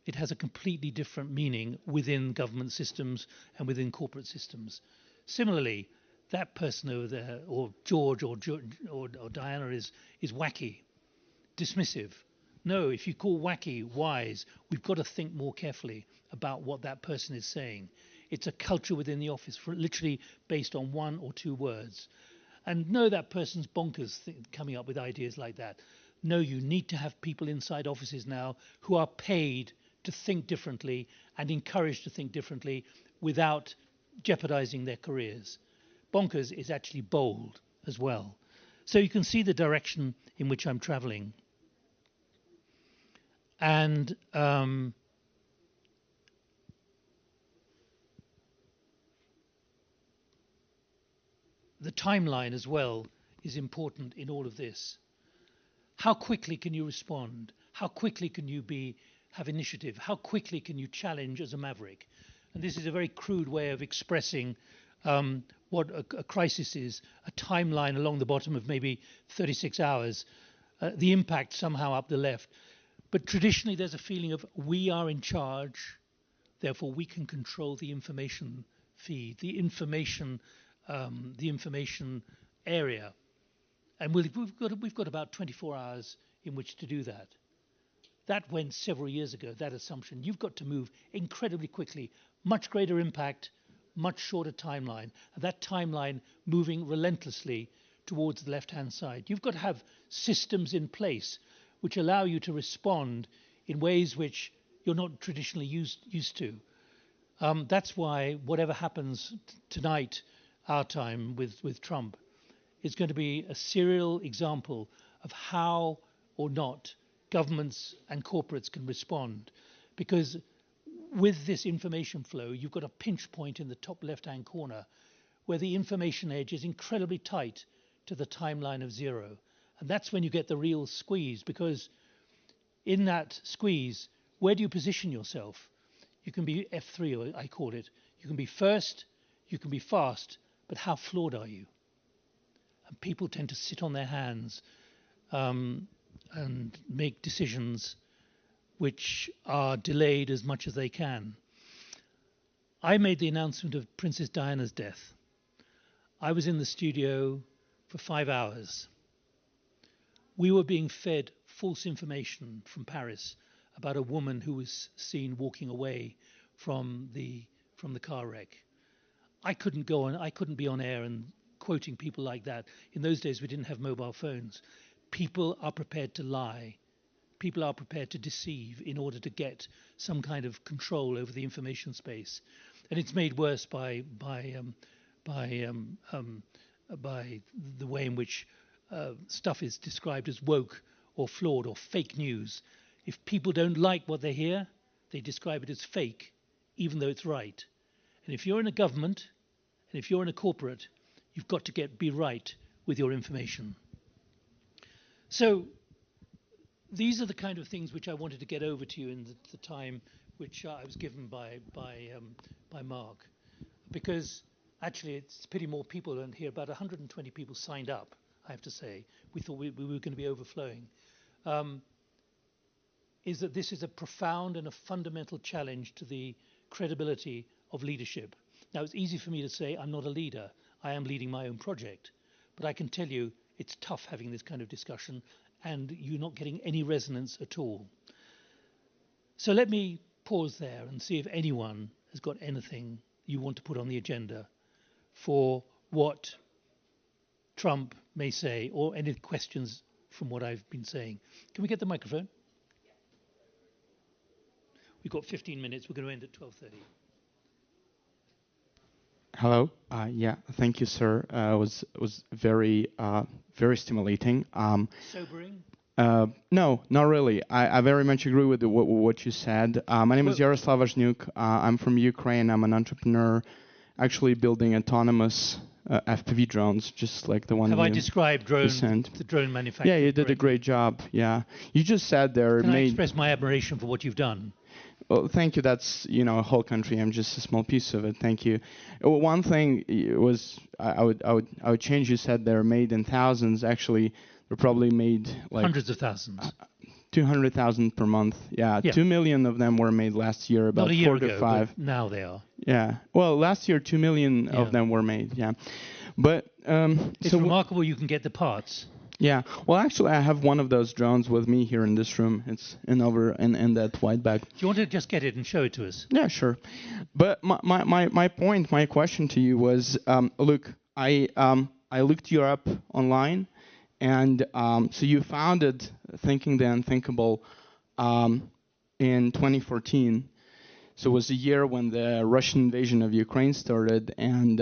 it has a completely different meaning within government systems and within corporate systems. Similarly, that person over there, or George or Diana, is wacky, dismissive. No, if you call wacky wise, we've got to think more carefully about what that person is saying. It's a culture within the office, literally based on one or two words. And no, that person's bonkers coming up with ideas like that. No, you need to have people inside offices now who are paid to think differently and encouraged to think differently without jeopardizing their careers. Bonkers is actually bold as well. So you can see the direction in which I'm traveling. And the timeline as well is important in all of this. How quickly can you respond? How quickly can you have initiative? How quickly can you challenge as a maverick? And this is a very crude way of expressing what a crisis is, a timeline along the bottom of maybe 36 hours, the impact somehow up the left. But traditionally there's a feeling of we are in charge, therefore we can control the information feed, the information area. And we've got about 24 hours in which to do that. That went several years ago, that assumption. You've got to move incredibly quickly, much greater impact, much shorter timeline. And that timeline moving relentlessly towards the left-hand side. You've got to have systems in place which allow you to respond in ways which you're not traditionally used to. That's why whatever happens tonight, our time with Trump, is going to be a serial example of how or not governments and corporates can respond. Because with this information flow, you've got a pinch point in the top left-hand corner where the information edge is incredibly tight to the timeline of zero. And that's when you get the real squeeze, because in that squeeze, where do you position yourself? You can be F3, I call it. You can be first, you can be fast, but how flawed are you? And people tend to sit on their hands and make decisions which are delayed as much as they can. I made the announcement of Princess Diana's death. I was in the studio for 5 hours. We were being fed false information from Paris about a woman who was seen walking away from the car wreck. I couldn't go on. I couldn't be on air and quoting people like that. In those days, we didn't have mobile phones. People are prepared to lie. People are prepared to deceive in order to get some kind of control over the information space, and it's made worse by the way in which stuff is described as woke or flawed or fake news. If people don't like what they hear, they describe it as fake, even though it's right. And if you're in a government, and if you're in a corporate, you've got to be right with your information. So these are the kind of things which I wanted to get over to you in the time which I was given by Mark, because actually it's a pity more people aren't here. About 120 people signed up, I have to say. We thought we were going to be overflowing. Is that this is a profound and a fundamental challenge to the credibility of leadership. Now, it's easy for me to say I'm not a leader. I am leading my own project. But I can tell you it's tough having this kind of discussion, and you're not getting any resonance at all. So let me pause there and see if anyone has got anything you want to put on the agenda for what Trump may say, or any questions from what I've been saying. Can we get the microphone? We've got 15 minutes. We're going to end at 12:30. Hello. Yeah, thank you, sir. It was very stimulating. Sobering? No, not really. I very much agree with what you said. My name is Yaroslav Vazhnuk. I'm from Ukraine. I'm an entrepreneur, actually building autonomous FPV drones, just like the one. Have I described the drone manufacturer? Yeah, you did a great job. Yeah, you just said there. Can I express my admiration for what you've done? Well, thank you. That's, a whole country. I'm just a small piece of it. Thank you. One thing was I would change. You said they're made in thousands. Actually, they're probably made like hundreds of thousands. 200,000 per month. Yeah, 2 million of them were made last year. About not a year 4 ago, to 5. But now they are. Yeah. Well, last year 2 million of them were made. Yeah. But it's remarkable you can get the parts. Yeah. Well, actually, I have one of those drones with me here in this room. It's in that white bag. Do you want to just get it and show it to us? Yeah, sure. But my question to you was, look, I looked you up online, and so you founded Thinking the Unthinkable in 2014. So it was a year when the Russian invasion of Ukraine started, and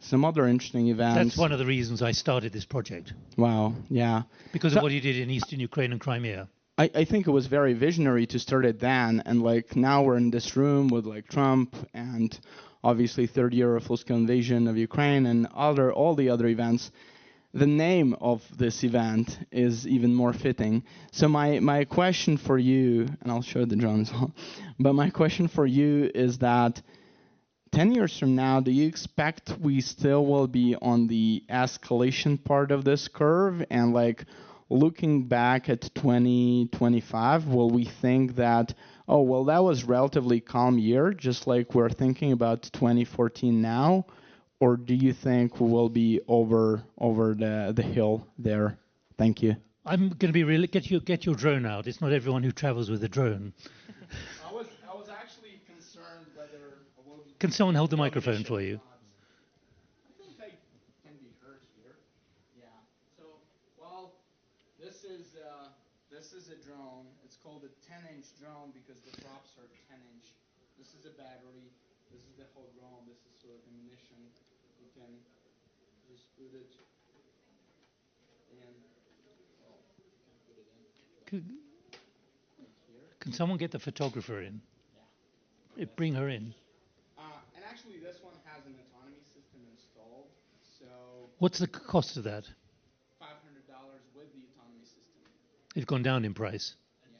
some other interesting events. That's one of the reasons I started this project. Wow, yeah. Because of what you did in eastern Ukraine and Crimea. I think it was very visionary to start it then, and like now we're in this room with like Trump and obviously third year of full-scale invasion of Ukraine and all the other events. The name of this event is even more fitting. So my question for you, and I'll show the drone as well, but my question for you is that 10 years from now, do you expect we still will be on the escalation part of this curve? And like looking back at 2025, will we think that, oh, well, that was relatively calm year, just like we're thinking about 2014 now? Or do you think we will be over the hill there? Thank you. I'm going to be really get your drone out. It's not everyone who travels with a drone. I was actually concerned whether I will be. Can someone hold the microphone for you? I think I can be heard here. Yeah. So, well, this is a drone. It's called a 10-inch drone because the props are 10-inch. This is a battery. This is the whole drone. This is sort of ammunition. You can just put it in. Well, you can put it in. Right here. Can someone get the photographer in? Yeah. Bring her in. And actually, this one has an autonomy system installed. So What's the cost of that? $500 with the autonomy system. It's gone down in price. Yeah.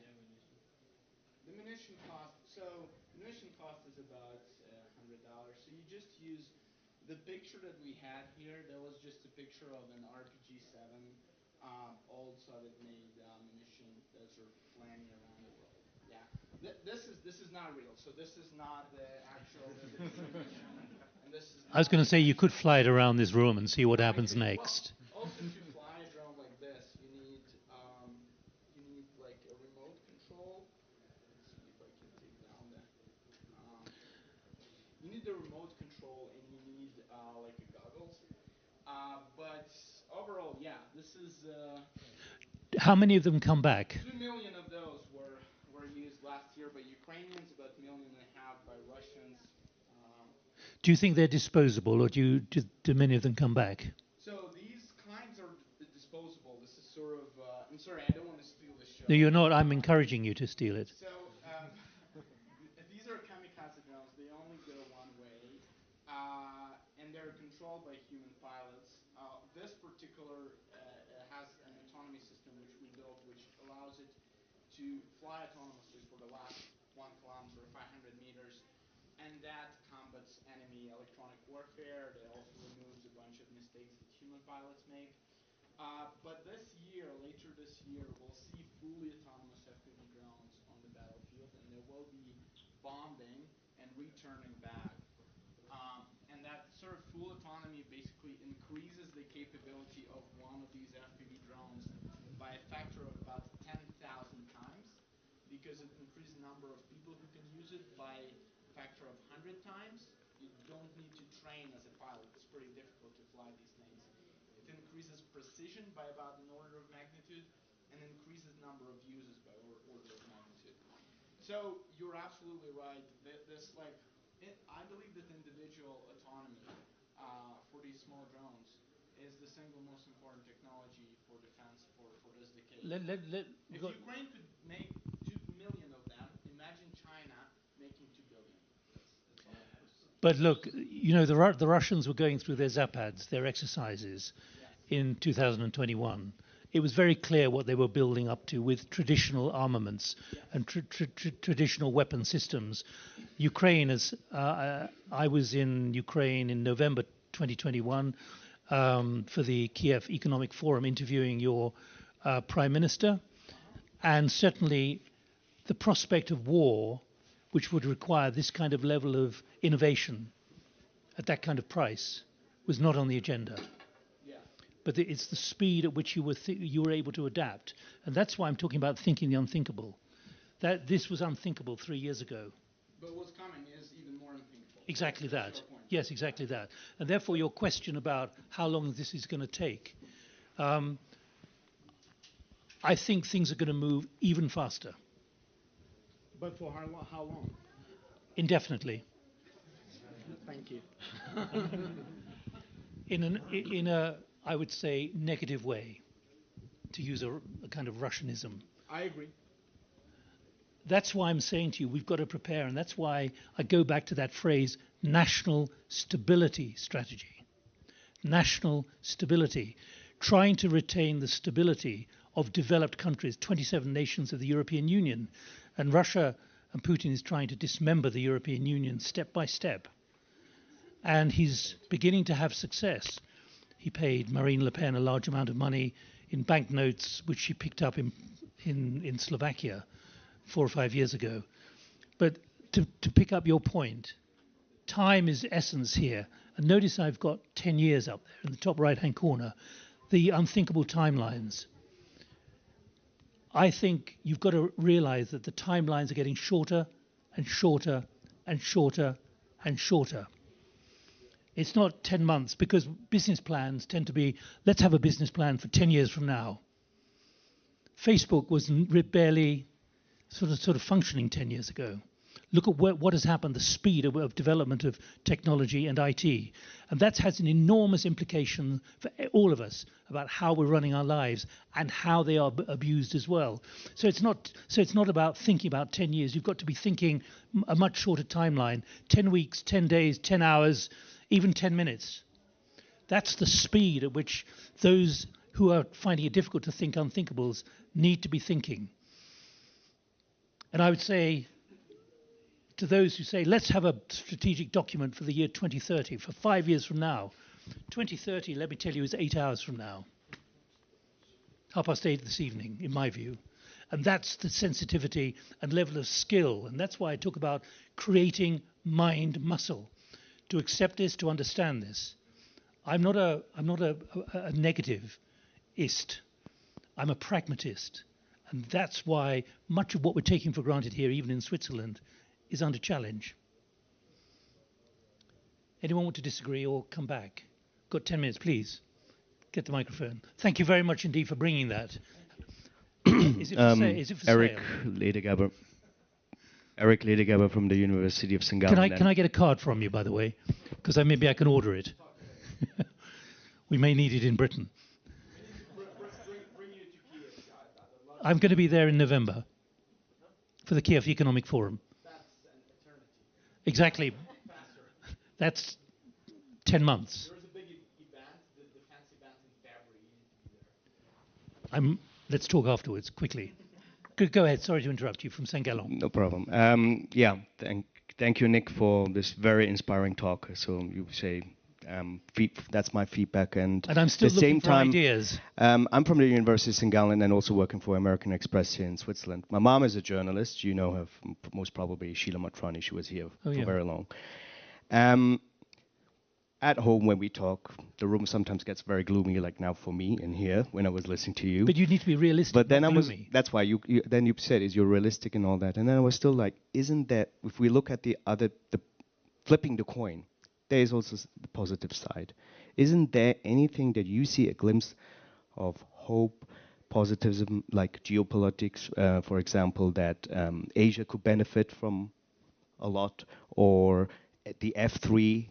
The munition cost is about $100. So you just use the picture that we had here. That was just a picture of an RPG-7 old Soviet-made munition that's sort of flying around the world. Yeah. This is not real. So this is not the actual munition. And this is. I was going to say you could fly it around this room and see what happens next. Well, also to fly a drone like this, you need like a remote control. Let's see if I can take down the. You need the remote control and you need like a goggles. But overall, yeah, this is. How many of them come back? 2 million of those were used last year by Ukrainians, about 1.5 million by Russians. Do you think they're disposable, or do many of them come back? So these kinds are disposable. This is sort of. I'm sorry, I don't want to steal the show. No, you're not. I'm encouraging you to steal it. So these are kamikaze drones. They only go one way, and they're controlled by human pilots. This particular has an autonomy system which we built, which allows it to fly autonomously for the last 1 kilometer, 500 meters, and that combats enemy electronic warfare. That also removes a bunch of mistakes that human pilots make. But later this year, we'll see fully autonomous FPV drones on the battlefield, and there will be bombing and returning back. And that sort of full autonomy basically increases the capability of one of these FPV drones by a factor of about 10,000 times, because it increases the number of people who can use it by a factor of 100 times. You don't need to train as a pilot. It's pretty difficult to fly these things. It increases precision by about an order of magnitude and increases number of uses by order of magnitude. So you're absolutely right. I believe that individual autonomy for these small drones is the single most important technology for defense for this decade. If Ukraine could make 2 million of them, imagine China making 2 billion. That's all I have to say. But look, the Russians were going through their Zapads, their exercises, in 2021. It was very clear what they were building up to with traditional armaments and traditional weapon systems. Ukraine, I was in Ukraine in November 2021 for the Kiev Economic Forum, interviewing your prime minister, and certainly the prospect of war, which would require this kind of level of innovation at that kind of price, was not on the agenda. But it's the speed at which you were able to adapt. And that's why I'm talking about thinking the unthinkable. That this was unthinkable 3 years ago. But what's coming is even more unthinkable. Exactly that. Yes, exactly that. And therefore your question about how long this is going to take, I think things are going to move even faster. But for how long? Indefinitely. Thank you. in a I would say negative way, to use a kind of Russianism. I agree. That's why I'm saying to you, we've got to prepare. And that's why I go back to that phrase, national stability strategy. National stability. Trying to retain the stability of developed countries, 27 nations of the European Union. And Russia and Putin is trying to dismember the European Union step by step. And he's beginning to have success. He paid Marine Le Pen a large amount of money in banknotes, which she picked up in Slovakia 4 or 5 years ago. But to pick up your point, time is essence here. And notice I've got 10 years up there in the top right-hand corner, the unthinkable timelines. I think you've got to realize that the timelines are getting shorter and shorter and shorter and shorter. It's not 10 months, because business plans tend to be, let's have a business plan for 10 years from now. Facebook was barely sort of functioning 10 years ago. Look at what has happened, the speed of development of technology and IT. And that has an enormous implication for all of us about how we're running our lives and how they are abused as well. So it's not about thinking about 10 years. You've got to be thinking a much shorter timeline, 10 weeks, 10 days, 10 hours, even 10 minutes. That's the speed at which those who are finding it difficult to think unthinkables need to be thinking. And I would say to those who say, let's have a strategic document for the year 2030, for 5 years from now. 2030, let me tell you, is 8 hours from now. 8:30 this evening, in my view. And that's the sensitivity and level of skill. And that's why I talk about creating mind muscle. To accept this, to understand this. I'm not a negativist. I'm a pragmatist. And that's why much of what we're taking for granted here, even in Switzerland, is under challenge. Anyone want to disagree or come back? Got 10 minutes, please. Get the microphone. Thank you very much indeed for bringing that. Is it for Eric sale? Ledegaber. Eric Ledegaber from the University of St. Gallen. Can I get a card from you, by the way? Because maybe I can order it. We may need it in Britain. I'm going to be there in November for the Kiev Economic Forum. Exactly. That's 10 months. There's a big event, the defense event in February. Let's talk afterwards, quickly. Go ahead. Sorry to interrupt you, from St. Gallen. No problem. Yeah, thank you, Nick, for this very inspiring talk. So you say that's my feedback. And I'm still looking for ideas. I'm from the University of St. Gallen and also working for American Express here in Switzerland. My mom is a journalist. You know her most probably, Sheila Matrani. She was here for very long. At home, when we talk, the room sometimes gets very gloomy, like now for me in here when I was listening to you. But you need to be realistic. But then that's why you then you said, is you're realistic and all that. And then I was still like, isn't that, if we look at the flipping the coin, there is also the positive side. Isn't there anything that you see a glimpse of hope, positivism, like geopolitics, for example, that Asia could benefit from a lot, or the F3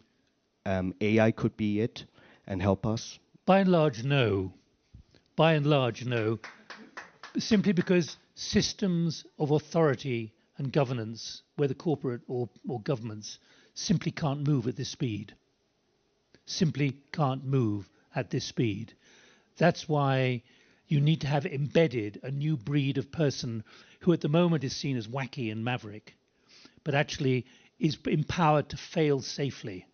AI could be it and help us? By and large, no. By and large, no. Simply because systems of authority and governance, whether corporate or governments, simply can't move at this speed. Simply can't move at this speed. That's why you need to have embedded a new breed of person who at the moment is seen as wacky and maverick, but actually is empowered to fail safely.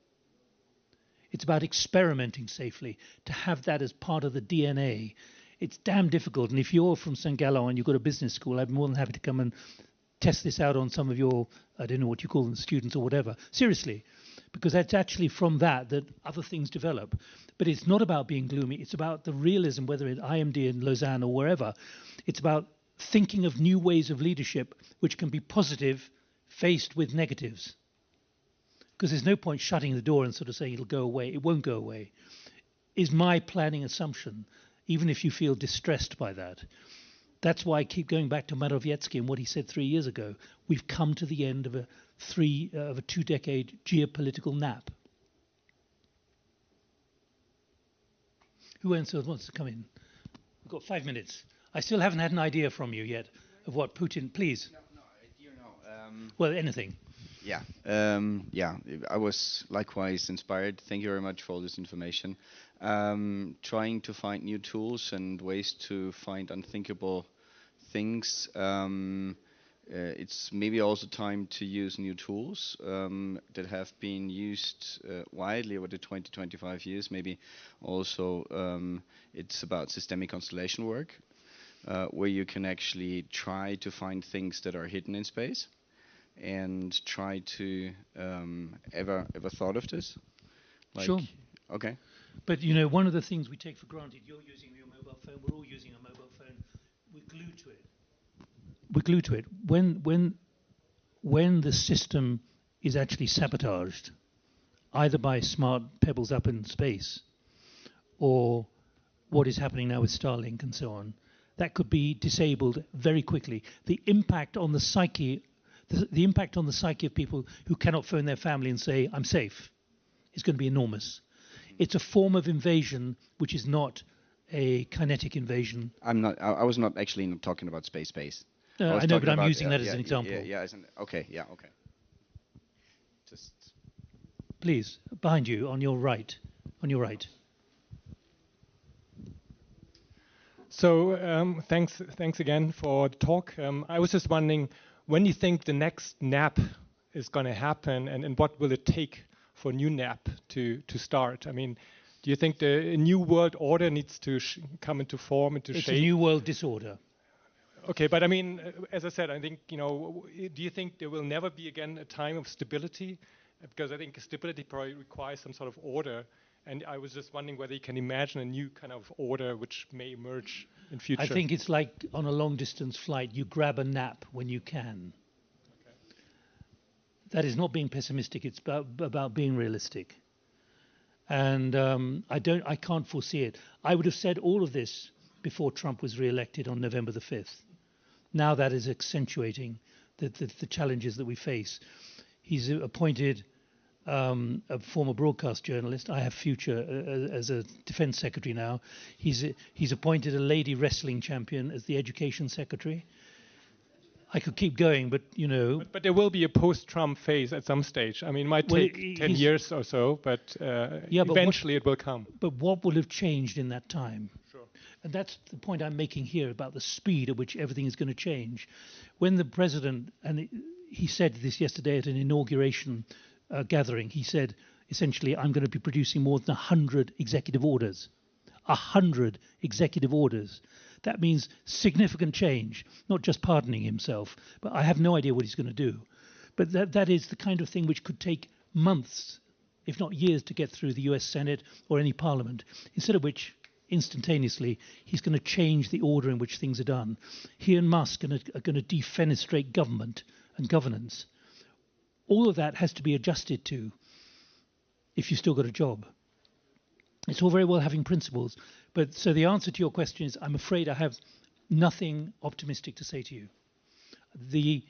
It's about experimenting safely, to have that as part of the DNA. It's damn difficult. And if you're from St. Gallen and you've got a business school, I'd be more than happy to come and test this out on some of your, I don't know what you call them, students or whatever. Seriously, because that's actually from that other things develop. But it's not about being gloomy. It's about the realism, whether in IMD in Lausanne or wherever. It's about thinking of new ways of leadership which can be positive faced with negatives. Because there's no point shutting the door and sort of saying it'll go away. It won't go away, is my planning assumption, even if you feel distressed by that. That's why I keep going back to Morawiecki and what he said 3 years ago. We've come to the end of a 2-decade geopolitical nap. Who else wants to come in? We've got 5 minutes. I still haven't had an idea from you yet of what Putin... Please. No, Well, anything. Yeah, yeah. I was likewise inspired. Thank you very much for all this information. Trying to find new tools and ways to find unthinkable things. It's maybe also time to use new tools that have been used widely over the 20-25 years. Maybe also it's about systemic constellation work, where you can actually try to find things that are hidden in space. And try to ever thought of this? Like, sure. Okay. But you know, one of the things we take for granted, you're using your mobile phone, we're all using a mobile phone, we're glued to it. We're glued to it. When the system is actually sabotaged, either by smart pebbles up in space, or what is happening now with Starlink and so on, that could be disabled very quickly. The impact on the psyche of people who cannot phone their family and say, I'm safe, is going to be enormous. It's a form of invasion which is not a kinetic invasion. I was not actually talking about space. I know, but I'm using that as an example. Okay. Just please, behind you, on your right. So thanks again for the talk. I was just wondering, when you think the next nap is going to happen, and what will it take for a new nap to start? I mean, do you think the new world order needs to come into form, into shape? It's a new world disorder. Okay, but I mean, as I said, I think, do you think there will never be again a time of stability? Because I think stability probably requires some sort of order. And I was just wondering whether you can imagine a new kind of order which may emerge in future. I think it's like on a long-distance flight, you grab a nap when you can. Okay. That is not being pessimistic. It's about being realistic. And I can't foresee it. I would have said all of this before Trump was re-elected on November the 5th. Now that is accentuating the challenges that we face. He's appointed a former broadcast journalist. I have future as a defense secretary now. He's appointed a lady wrestling champion as the education secretary. I could keep going, but you know. But there will be a post-Trump phase at some stage. I mean, it might take 10 years or so, but eventually it will come. But what will have changed in that time? Sure. And that's the point I'm making here about the speed at which everything is going to change. When the president, and he said this yesterday at an inauguration gathering, he said, essentially, I'm going to be producing more than 100 executive orders. 100 executive orders. That means significant change, not just pardoning himself. But I have no idea what he's going to do. But that is the kind of thing which could take months, if not years, to get through the US Senate or any parliament, instead of which, instantaneously, he's going to change the order in which things are done. He and Musk are going to defenestrate government and governance. All of that has to be adjusted to if you've still got a job. It's all very well having principles. But so the answer to your question is, I'm afraid I have nothing optimistic to say to you. The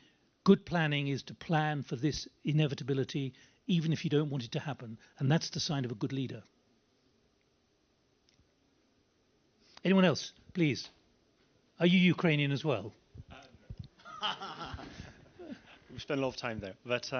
good planning is to plan for this inevitability, even if you don't want it to happen. And that's the sign of a good leader. Anyone else, please? Are you Ukrainian as well? We spent a lot of time there, but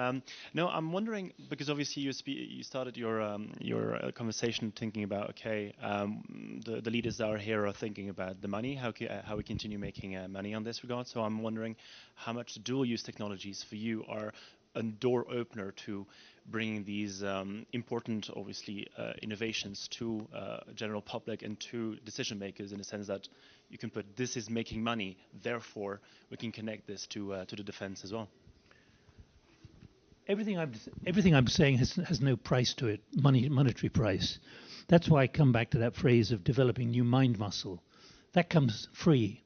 no, I'm wondering, because obviously you started your conversation thinking about the leaders that are here are thinking about the money, how we continue making money on this regard. So I'm wondering how much the dual-use technologies for you are a door opener to bringing these important, obviously, innovations to general public and to decision makers, in the sense that you can put, this is making money, therefore we can connect this to the defense as well. Everything I'm saying has no price to it, monetary price. That's why I come back to that phrase of developing new mind muscle. That comes free.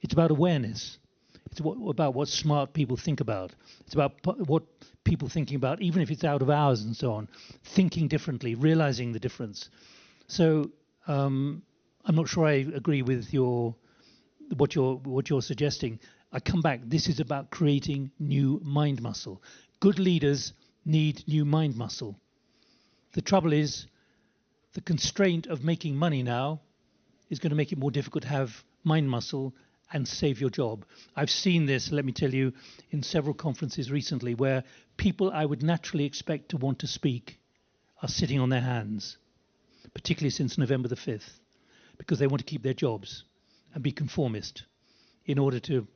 It's about awareness. It's about what smart people think about. It's about what people thinking about, even if it's out of hours and so on, thinking differently, realizing the difference. So I'm not sure I agree with what you're suggesting. I come back. This is about creating new mind muscle. Good leaders need new mind muscle. The trouble is, the constraint of making money now is going to make it more difficult to have mind muscle and save your job. I've seen this, let me tell you, in several conferences recently where people I would naturally expect to want to speak are sitting on their hands, particularly since November the 5th, because they want to keep their jobs and be conformist in order to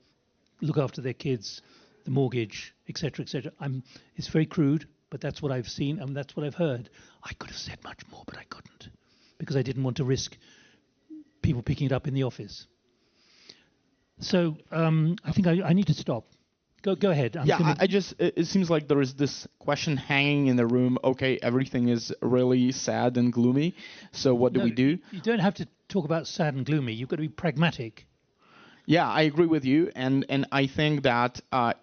look after their kids, the mortgage, etc., etc. It's very crude, but that's what I've seen and that's what I've heard. I could have said much more, but I couldn't, because I didn't want to risk people picking it up in the office. So I think I need to stop. Go ahead. It seems like there is this question hanging in the room. Okay, everything is really sad and gloomy. So what do we do? You don't have to talk about sad and gloomy. You've got to be pragmatic. Yeah, I agree with you, and I think that I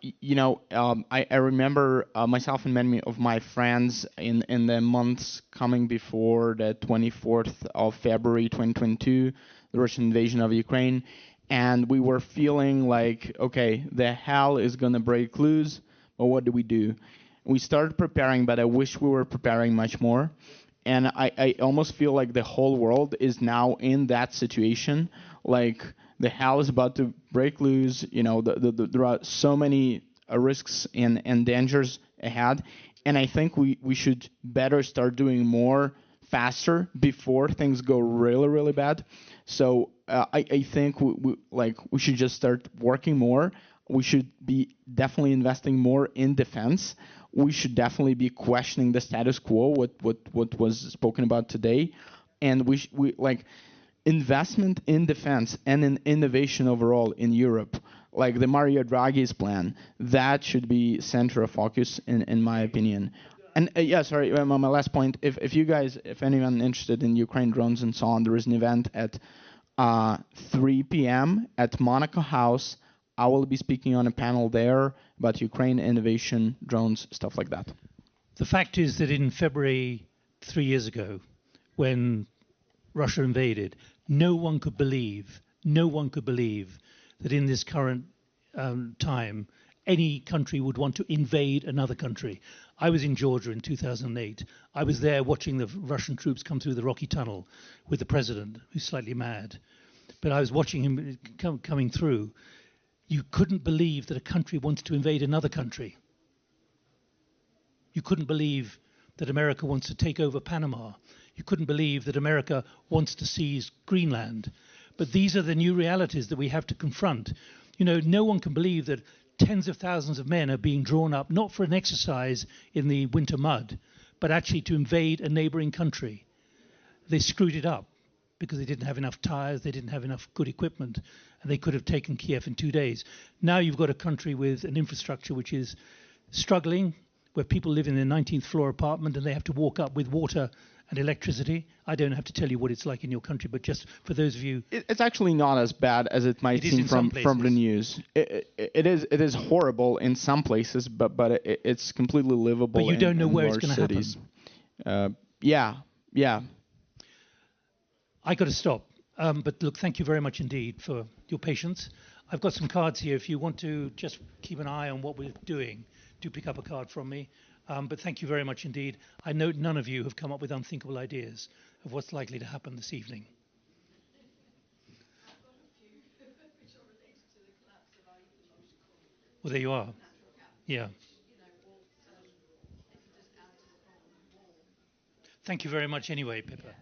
remember myself and many of my friends in the months coming before the 24th of February 2022, the Russian invasion of Ukraine, and we were feeling like, okay, the hell is gonna break loose, but what do? We started preparing, but I wish we were preparing much more, and I almost feel like the whole world is now in that situation, like the hell is about to break loose. There are so many risks and dangers ahead, and I think we should better start doing more faster before things go really, really bad. So I think we should just start working more. We should be definitely investing more in defense. We should definitely be questioning the status quo, what was spoken about today, and we investment in defense and in innovation overall in Europe, like the Mario Draghi's plan, that should be center of focus in my opinion. And my last point, if anyone interested in Ukraine drones and so on, there is an event at 3 p.m. at Monaco House. I will be speaking on a panel there about Ukraine innovation, drones, stuff like that. The fact is that in February 3 years ago, when Russia invaded, no one could believe that in this current time, any country would want to invade another country. I was in Georgia in 2008. I was there watching the Russian troops come through the Rocky Tunnel with the president, who's slightly mad. But I was watching him coming through. You couldn't believe that a country wanted to invade another country. You couldn't believe that America wants to take over Panama. You couldn't believe that America wants to seize Greenland. But these are the new realities that we have to confront. No one can believe that tens of thousands of men are being drawn up, not for an exercise in the winter mud, but actually to invade a neighboring country. They screwed it up because they didn't have enough tires, they didn't have enough good equipment, and they could have taken Kiev in 2 days. Now you've got a country with an infrastructure which is struggling, where people live in their 19th floor apartment and they have to walk up with water and electricity. I don't have to tell you what it's like in your country, but just for those of you... It's actually not as bad as it might seem from the news. It is horrible in some places, but it's completely livable. But you don't know where it's going to happen. Yeah. I got to stop. But look, thank you very much indeed for your patience. I've got some cards here. If you want to just keep an eye on what we're doing, do pick up a card from me. But thank you very much indeed. I know none of you have come up with unthinkable ideas of what's likely to happen this evening. I've got a few which are related to the collapse of our ecological. Well, there you are. Yeah. If you just add to the problem of war. Thank you very much anyway, Pippa. Yeah.